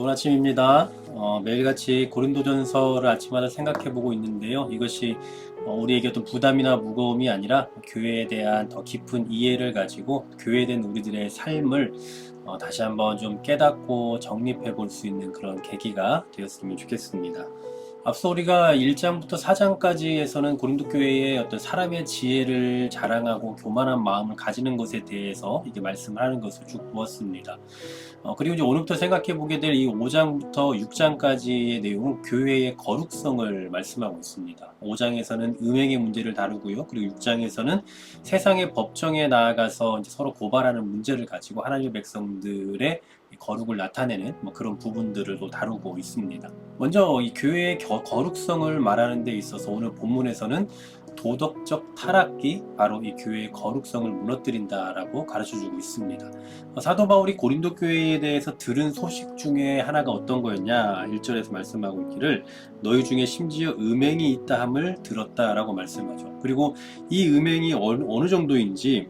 좋은 아침입니다. 매일같이 고린도전서를 아침마다 생각해보고 있는데요. 이것이 우리에게 어떤 부담이나 무거움이 아니라 교회에 대한 더 깊은 이해를 가지고 교회에 대한 우리들의 삶을 다시 한번 좀 깨닫고 정립해 볼 수 있는 그런 계기가 되었으면 좋겠습니다. 앞서 우리가 1장부터 4장까지에서는 고린도 교회의 어떤 사람의 지혜를 자랑하고 교만한 마음을 가지는 것에 대해서 이게 말씀을 하는 것을 쭉 보았습니다. 그리고 이제 오늘부터 생각해 보게 될 이 5장부터 6장까지의 내용은 교회의 거룩성을 말씀하고 있습니다. 5장에서는 음행의 문제를 다루고요. 그리고 6장에서는 세상의 법정에 나아가서 이제 서로 고발하는 문제를 가지고 하나님의 백성들의 거룩을 나타내는 그런 부분들을 또 다루고 있습니다. 먼저 이 교회의 거룩성을 말하는 데 있어서 오늘 본문에서는 도덕적 타락이 바로 이 교회의 거룩성을 무너뜨린다라고 가르쳐주고 있습니다. 사도 바울이 고린도 교회에 대해서 들은 소식 중에 하나가 어떤 거였냐? 1절에서 말씀하고 있기를 너희 중에 심지어 음행이 있다 함을 들었다라고 말씀하죠. 그리고 이 음행이 어느 정도인지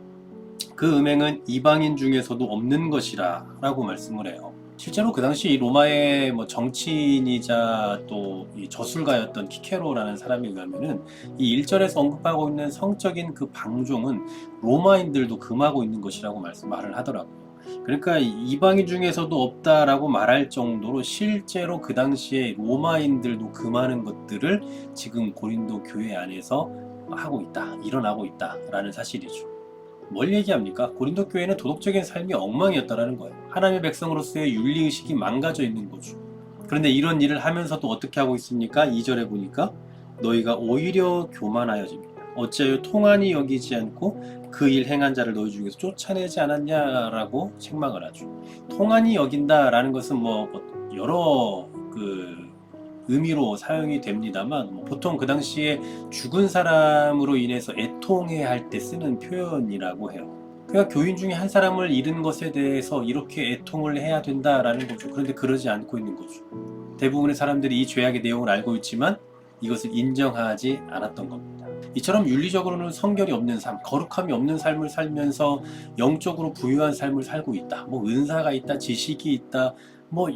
그 음행은 이방인 중에서도 없는 것이라 라고 말씀을 해요. 실제로 그 당시 로마의 정치인이자 또 이 저술가였던 키케로라는 사람에 의하면은 이 1절에서 언급하고 있는 성적인 그 방종은 로마인들도 금하고 있는 것이라고 말을 하더라고요. 그러니까 이방인 중에서도 없다라고 말할 정도로 실제로 그 당시에 로마인들도 금하는 것들을 지금 고린도 교회 안에서 하고 있다, 일어나고 있다라는 사실이죠. 뭘 얘기합니까? 고린도 교회는 도덕적인 삶이 엉망이었다라는 거예요. 하나님의 백성으로서의 윤리의식이 망가져 있는 거죠. 그런데 이런 일을 하면서도 어떻게 하고 있습니까? 2절에 보니까 너희가 오히려 교만하여집니다. 어찌하여 통한이 여기지 않고 그 일 행한 자를 너희 중에서 쫓아내지 않았냐라고 책망을 하죠. 통한이 여긴다라는 것은 여러 의미로 사용이 됩니다만 보통 그 당시에 죽은 사람으로 인해서 애통해야 할 때 쓰는 표현이라고 해요. 그러니까 교인 중에 한 사람을 잃은 것에 대해서 이렇게 애통을 해야 된다라는 거죠. 그런데 그러지 않고 있는 거죠. 대부분의 사람들이 이 죄악의 내용을 알고 있지만 이것을 인정하지 않았던 겁니다. 이처럼 윤리적으로는 성결이 없는 삶, 거룩함이 없는 삶을 살면서 영적으로 부유한 삶을 살고 있다. 은사가 있다, 지식이 있다,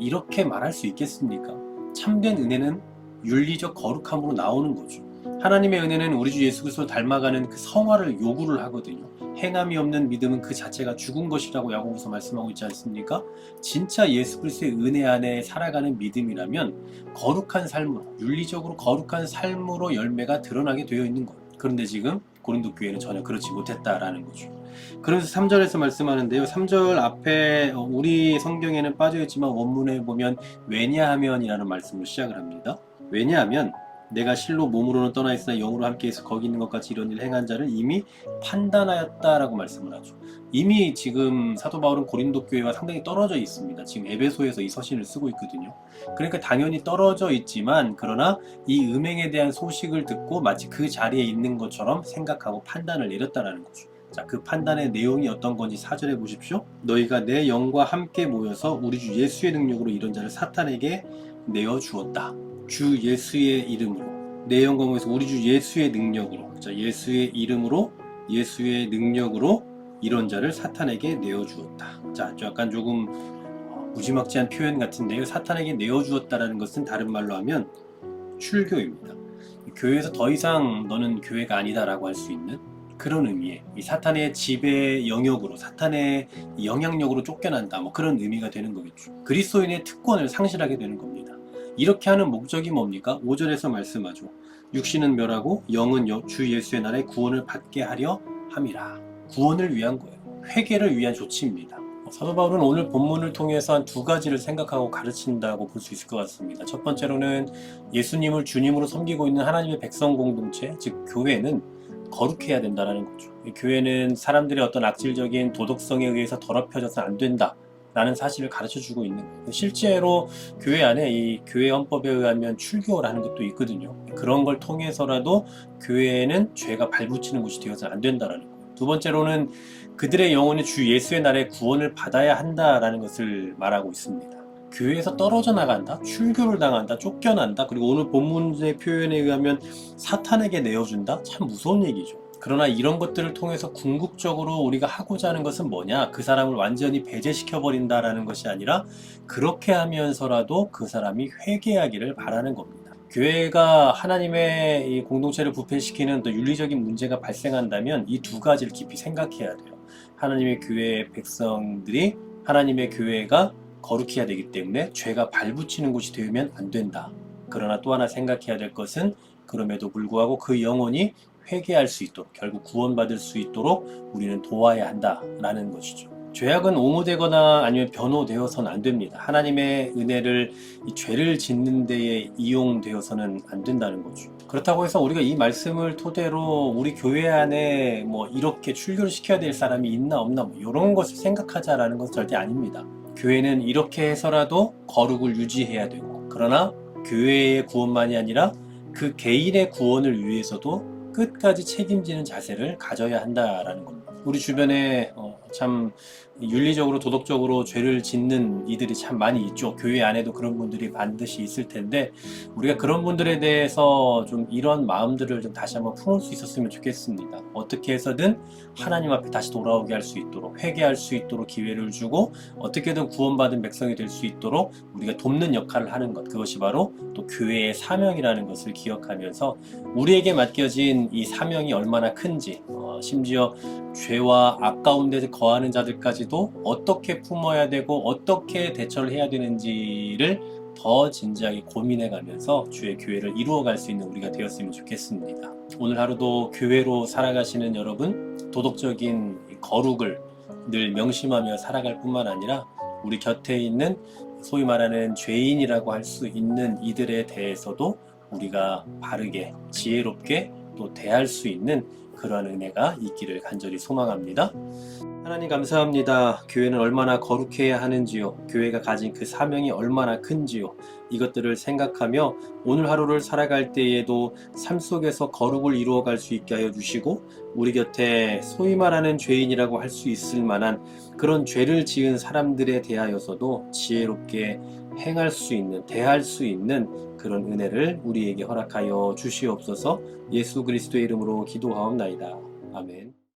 이렇게 말할 수 있겠습니까? 참된 은혜는 윤리적 거룩함으로 나오는 거죠. 하나님의 은혜는 우리 주 예수 그리스도를 닮아가는 그 성화를 요구를 하거든요. 행함이 없는 믿음은 그 자체가 죽은 것이라고 야고보서 말씀하고 있지 않습니까? 진짜 예수 그리스도의 은혜 안에 살아가는 믿음이라면 거룩한 삶으로, 윤리적으로 거룩한 삶으로 열매가 드러나게 되어 있는 거예요. 그런데 지금 고린도 교회는 전혀 그렇지 못했다라는 거죠. 그래서 3절에서 말씀하는데요. 3절 앞에 우리 성경에는 빠져있지만 원문에 보면 왜냐하면이라는 말씀으로 시작을 합니다. 왜냐하면 내가 실로 몸으로는 떠나 있으나 영으로 함께 있어 거기 있는 것 같이 이런 일을 행한 자를 이미 판단하였다라고 말씀을 하죠. 이미 지금 사도 바울은 고린도 교회와 상당히 떨어져 있습니다. 지금 에베소에서 이 서신을 쓰고 있거든요. 그러니까 당연히 떨어져 있지만 그러나 이 음행에 대한 소식을 듣고 마치 그 자리에 있는 것처럼 생각하고 판단을 내렸다라는 거죠. 자, 그 판단의 내용이 어떤 건지 4절에 보십시오. 너희가 내 영과 함께 모여서 우리 주 예수의 능력으로 이런 자를 사탄에게 내어 주었다. 주 예수의 이름으로 내 영과 모여서 우리 주 예수의 능력으로, 자, 예수의 이름으로 예수의 능력으로 이런 자를 사탄에게 내어 주었다. 자, 약간 조금 무지막지한 표현 같은데요. 사탄에게 내어 주었다라는 것은 다른 말로 하면 출교입니다. 교회에서 더 이상 너는 교회가 아니다라고 할 수 있는 그런 의미의 이 사탄의 지배 영역으로, 사탄의 영향력으로 쫓겨난다, 그런 의미가 되는 거겠죠. 그리스도인의 특권을 상실하게 되는 겁니다. 이렇게 하는 목적이 뭡니까? 5절에서 말씀하죠. 육신은 멸하고 영은 주 예수의 날에 구원을 받게 하려 함이라. 구원을 위한 거예요. 회개를 위한 조치입니다. 사도 바울은 오늘 본문을 통해서 한 두 가지를 생각하고 가르친다고 볼 수 있을 것 같습니다. 첫 번째로는 예수님을 주님으로 섬기고 있는 하나님의 백성 공동체, 즉 교회는 거룩해야 된다는 거죠. 교회는 사람들의 어떤 악질적인 도덕성에 의해서 더럽혀져서는 안 된다 라는 사실을 가르쳐주고 있는 거예요. 실제로 교회 안에 이 교회 헌법에 의하면 출교라는 것도 있거든요. 그런 걸 통해서라도 교회는 죄가 발붙이는 곳이 되어서는 안 된다는 거예요. 두 번째로는 그들의 영혼이 주 예수의 날에 구원을 받아야 한다라는 것을 말하고 있습니다. 교회에서 떨어져 나간다, 출교를 당한다, 쫓겨난다, 그리고 오늘 본문의 표현에 의하면 사탄에게 내어준다? 참 무서운 얘기죠. 그러나 이런 것들을 통해서 궁극적으로 우리가 하고자 하는 것은 뭐냐? 그 사람을 완전히 배제시켜 버린다라는 것이 아니라 그렇게 하면서라도 그 사람이 회개하기를 바라는 겁니다. 교회가 하나님의 이 공동체를 부패시키는 또 윤리적인 문제가 발생한다면 이 두 가지를 깊이 생각해야 돼요. 하나님의 교회의 백성들이 하나님의 교회가 거룩해야 되기 때문에 죄가 발붙이는 곳이 되면 안 된다. 그러나 또 하나 생각해야 될 것은 그럼에도 불구하고 그 영혼이 회개할 수 있도록, 결국 구원받을 수 있도록 우리는 도와야 한다라는 것이죠. 죄악은 옹호되거나 아니면 변호되어서는 안 됩니다. 하나님의 은혜를 이 죄를 짓는 데에 이용되어서는 안 된다는 거죠. 그렇다고 해서 우리가 이 말씀을 토대로 우리 교회 안에 뭐 이렇게 출교를 시켜야 될 사람이 있나 없나 뭐 이런 것을 생각하자라는 것은 절대 아닙니다. 교회는 이렇게 해서라도 거룩을 유지해야 되고, 그러나 교회의 구원만이 아니라 그 개인의 구원을 위해서도 끝까지 책임지는 자세를 가져야 한다라는 겁니다. 우리 주변에 참 윤리적으로 도덕적으로 죄를 짓는 이들이 참 많이 있죠. 교회 안에도 그런 분들이 반드시 있을 텐데 우리가 그런 분들에 대해서 좀 이런 마음들을 좀 다시 한번 품을 수 있었으면 좋겠습니다. 어떻게 해서든 하나님 앞에 다시 돌아오게 할 수 있도록, 회개할 수 있도록 기회를 주고 어떻게든 구원받은 백성이 될 수 있도록 우리가 돕는 역할을 하는 것, 그것이 바로 또 교회의 사명이라는 것을 기억하면서 우리에게 맡겨진 이 사명이 얼마나 큰지, 심지어 죄와 악 가운데 거하는 자들까지도 어떻게 품어야 되고 어떻게 대처를 해야 되는지를 더 진지하게 고민해 가면서 주의 교회를 이루어갈 수 있는 우리가 되었으면 좋겠습니다. 오늘 하루도 교회로 살아가시는 여러분, 도덕적인 거룩을 늘 명심하며 살아갈 뿐만 아니라 우리 곁에 있는 소위 말하는 죄인이라고 할 수 있는 이들에 대해서도 우리가 바르게 지혜롭게 또 대할 수 있는 그러한 은혜가 있기를 간절히 소망합니다. 하나님 감사합니다. 교회는 얼마나 거룩해야 하는지요. 교회가 가진 그 사명이 얼마나 큰지요. 이것들을 생각하며 오늘 하루를 살아갈 때에도 삶 속에서 거룩을 이루어갈 수 있게 하여 주시고 우리 곁에 소위 말하는 죄인이라고 할 수 있을 만한 그런 죄를 지은 사람들에 대하여서도 지혜롭게 행할 수 있는, 대할 수 있는 그런 은혜를 우리에게 허락하여 주시옵소서. 예수 그리스도의 이름으로 기도하옵나이다. 아멘.